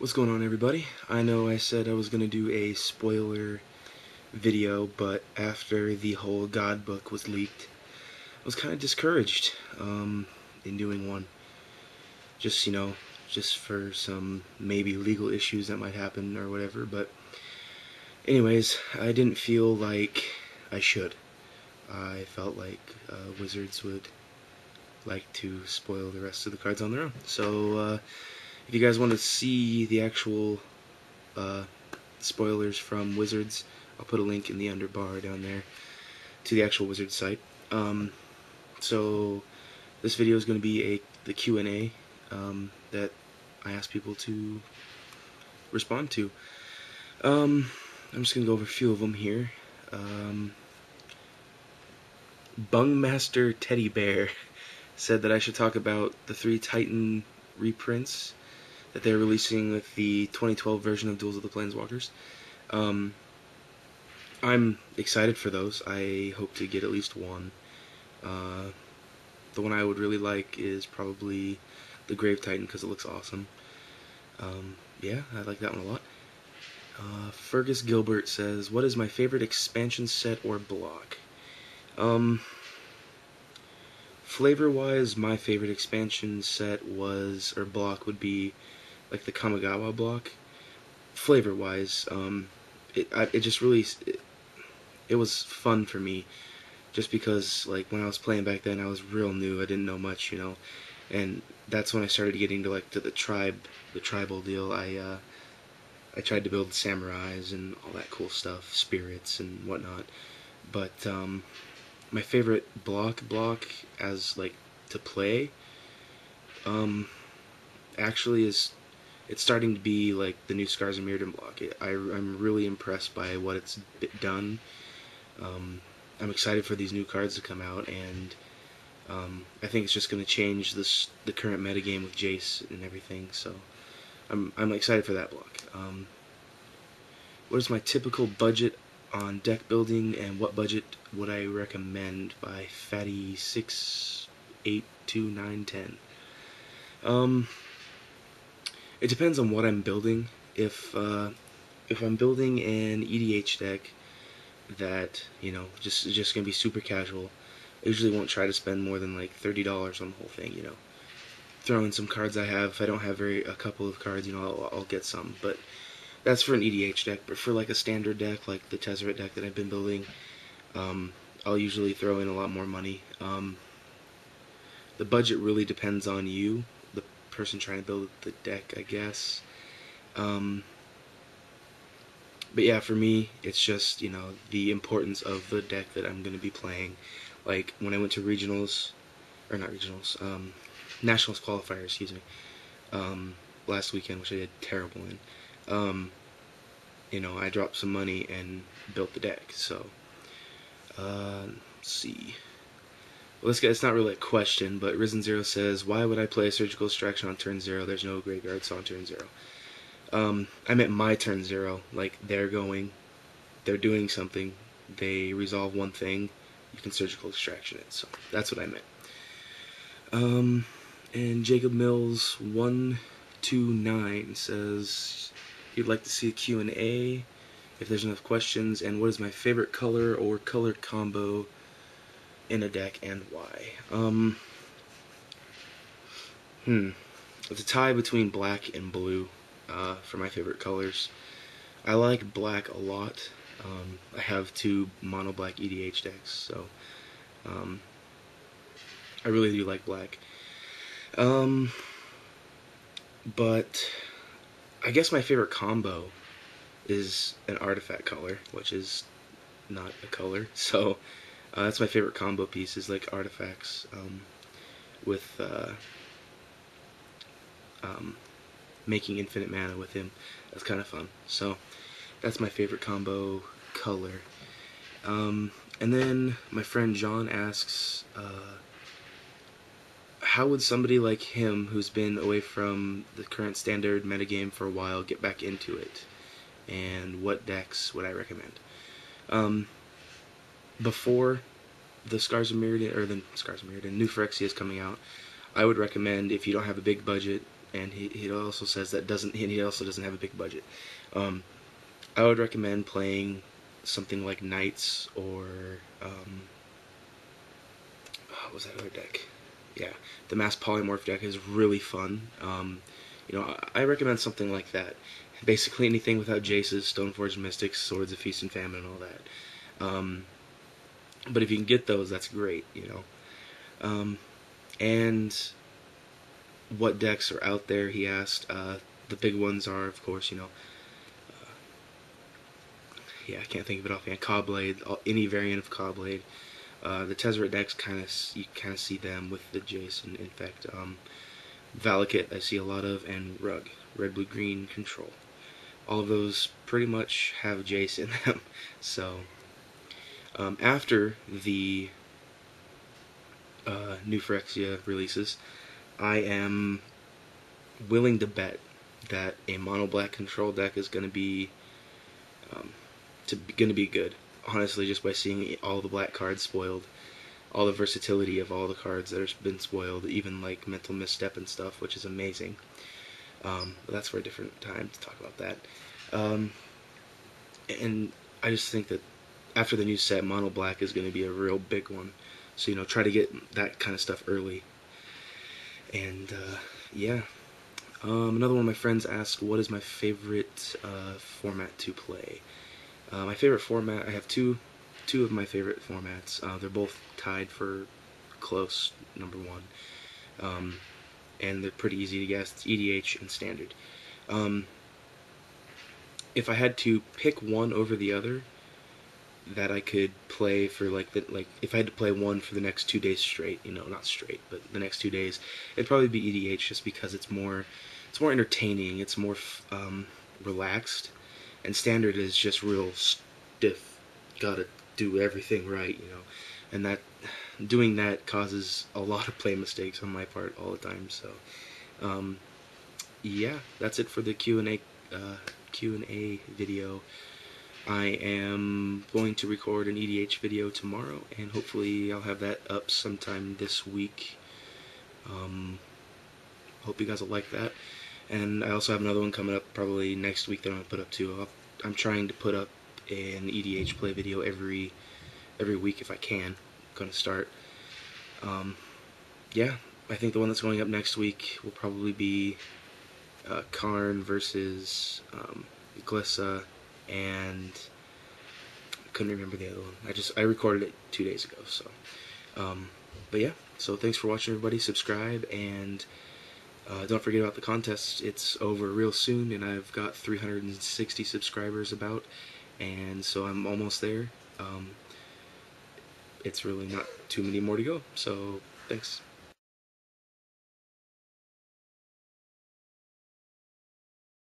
What's going on, everybody? I know I said I was going to do a spoiler video, but after the whole God book was leaked, I was kind of discouraged in doing one. Just, just for some maybe legal issues that might happen or whatever, but anyways, I didn't feel like I should. I felt like Wizards would like to spoil the rest of the cards on their own. So, if you guys want to see the actual uh, spoilers from Wizards, I'll put a link in the underbar down there to the actual Wizards site. So this video is going to be the Q&A that I asked people to respond to. I'm just going to go over a few of them here. Bungmaster Teddy Bear said that I should talk about the 3 Titan reprints that they're releasing with the 2012 version of Duels of the Planeswalkers. I'm excited for those. I hope to get at least one. The one I would really like is probably the Grave Titan because it looks awesome. Yeah, I like that one a lot. Fergus Gilbert says, what is my favorite expansion set or block? Flavor-wise, my favorite expansion set was, or block would be, like the Kamigawa block. Flavor-wise, it just really, it was fun for me, just because, like, when I was playing back then, I was real new, I didn't know much, and that's when I started getting to, like, to the tribal deal. I tried to build samurais and all that cool stuff, spirits and whatnot, but, my favorite block as, like, to play, actually it's starting to be like the new Scars of Mirrodin block. I'm really impressed by what it's done. I'm excited for these new cards to come out, and I think it's just going to change the current metagame with Jace and everything. So I'm excited for that block. What is my typical budget on deck building, and what budget would I recommend? By Fatty 6829110. It depends on what I'm building. If I'm building an EDH deck that just gonna be super casual, I usually won't try to spend more than like $30 on the whole thing. Throw in some cards I have. If I don't have a couple of cards, I'll get some. But that's for an EDH deck. But for like a standard deck, like the Tezzeret deck that I've been building, I'll usually throw in a lot more money. The budget really depends on you, the person trying to build the deck, I guess. But yeah, for me, it's just, the importance of the deck that I'm going to be playing. Like, when I went to regionals, or not regionals, nationals qualifiers, excuse me, last weekend, which I did terrible in, I dropped some money and built the deck. So, let's see. Well, it's not really a question, but Risen Zero says, why would I play a Surgical Extraction on turn 0? There's no graveyards on turn 0. I meant my turn 0. Like, they're doing something, they resolve one thing, you can Surgical Extraction it. So, that's what I meant. And Jacob Mills 129 says he'd like to see a Q&A if there's enough questions, and what is my favorite color or color combo in a deck and why? It's a tie between black and blue for my favorite colors. I like black a lot. I have 2 mono black EDH decks, so I really do like black. But I guess my favorite combo is an artifact color, which is not a color, so that's my favorite combo piece, is like artifacts with making infinite mana with him. That's kind of fun. So that's my favorite combo color. And then my friend John asks, how would somebody like him, who's been away from the current standard metagame for a while, get back into it? And what decks would I recommend? Before the Scars of Mirrodin, New Phyrexia is coming out, I would recommend, if you don't have a big budget, and he also says that he also doesn't have a big budget. Um, I would recommend playing something like Knights or what was that other deck? Yeah, the Mass Polymorph deck is really fun. I recommend something like that. Basically anything without Jaces, Stoneforge Mystics, Swords of Feast and Famine, and all that. But if you can get those, that's great. And what decks are out there? He asked. The big ones are, of course, yeah, I can't think of it offhand. Cobblade, any variant of Cobblade. The Tezzeret decks you kind of see them with the Jason. In fact, Valakut I see a lot of, and Rug, red, blue, green control. All of those pretty much have Jace in them. So after the new Phyrexia releases, I am willing to bet that a mono black control deck is going to be good. Honestly, just by seeing all the black cards spoiled, all the versatility of all the cards that have been spoiled, even like Mental Misstep and stuff, which is amazing. But that's for a different time to talk about that. And I just think that after the new set, mono black is going to be a real big one. So try to get that kind of stuff early. And yeah. Another one of my friends asked, what is my favorite format to play? My favorite format, I have two of my favorite formats. They're both tied for close number one. And they're pretty easy to guess. It's EDH and Standard. If I had to pick one over the other that I could play for if I had to play one for the next 2 days straight, not straight, but the next 2 days, it'd probably be EDH just because it's more entertaining, it's more relaxed, and Standard is just real stiff. Gotta do everything right, and doing that causes a lot of play mistakes on my part all the time. So, yeah, that's it for the Q&A video. I am going to record an EDH video tomorrow, and hopefully I'll have that up sometime this week. Hope you guys will like that. And I also have another one coming up probably next week that I'm going to put up too. I'm trying to put up an EDH play video every week if I can. I'm going to start. Yeah, I think the one that's going up next week will probably be Karn versus Glissa, and I couldn't remember the other one. I recorded it 2 days ago. So, but yeah. So thanks for watching, everybody. Subscribe, and don't forget about the contest. It's over real soon, and I've got 360 subscribers about, and so I'm almost there. It's really not too many more to go. So thanks.